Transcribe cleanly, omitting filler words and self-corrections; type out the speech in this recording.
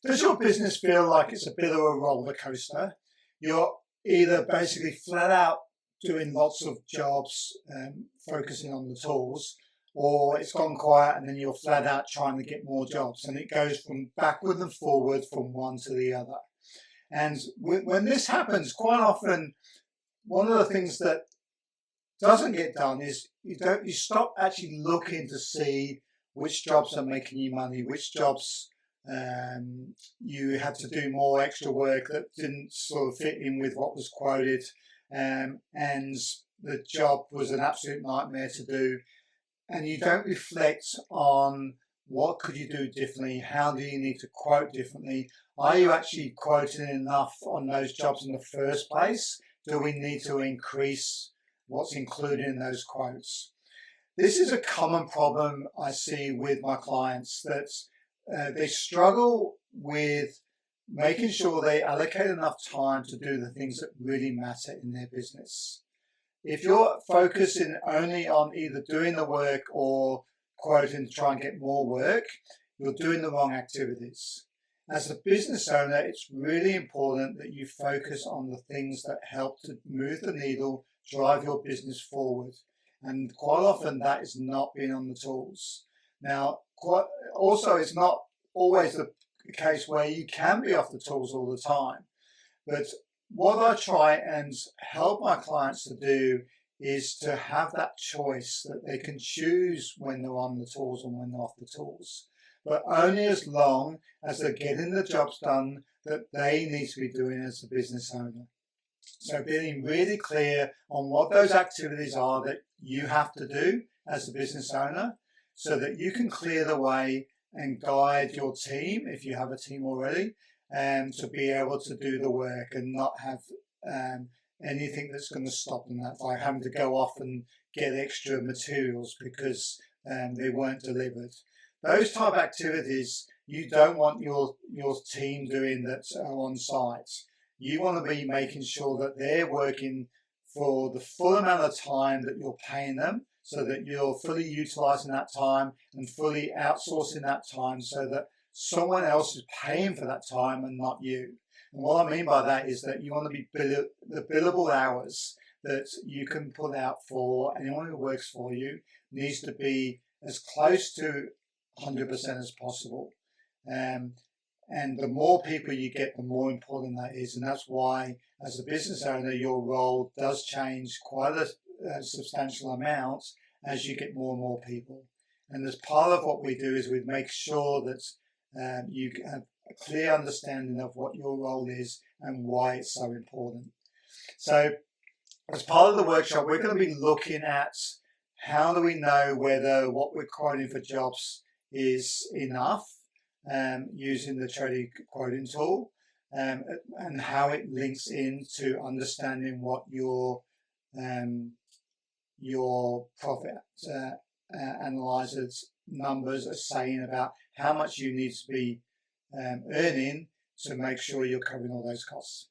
Does your business feel like it's a bit of a roller coaster? You're either basically flat out doing lots of jobs, focusing on the tools, or it's gone quiet and then you're flat out trying to get more jobs, and it goes from backward and forward from one to the other. And when this happens, quite often, one of the things that doesn't get done is you stop actually looking to see which jobs are making you money, which jobs you had to do more extra work that didn't sort of fit in with what was quoted, and the job was an absolute nightmare to do, and you don't reflect on what could you do differently, how do you need to quote differently, are you actually quoting enough on those jobs in the first place, do we need to increase what's included in those quotes. This is a common problem I see with my clients, that they struggle with making sure they allocate enough time to do the things that really matter in their business. If you're focusing only on either doing the work or quoting to try and get more work, you're doing the wrong activities. As a business owner, it's really important that you focus on the things that help to move the needle, drive your business forward. And quite often that is not being on the tools. Now, also it's not always the case where you can be off the tools all the time. But what I try and help my clients to do is to have that choice, that they can choose when they're on the tools and when they're off the tools, but only as long as they're getting the jobs done that they need to be doing as a business owner. So being really clear on what those activities are that you have to do as a business owner, so that you can clear the way and guide your team, if you have a team already, and to be able to do the work and not have anything that's going to stop them, that like having to go off and get extra materials because they weren't delivered. Those type of activities you don't want your team doing that are on site. You want to be making sure that they're working for the full amount of time that you're paying them, so that you're fully utilizing that time and fully outsourcing that time so that someone else is paying for that time and not you. And what I mean by that is that you want to be the billable hours that you can put out for anyone who works for you needs to be as close to 100% as possible. And the more people you get, the more important that is. And that's why, as a business owner, your role does change quite a substantial amount as you get more and more people. And as part of what we do is we make sure that you have a clear understanding of what your role is and why it's so important. So as part of the workshop, we're going to be looking at how do we know whether what we're quoting for jobs is enough, using the trading quoting tool, and how it links into understanding what your profit analyzers numbers are saying about how much you need to be earning to make sure you're covering all those costs.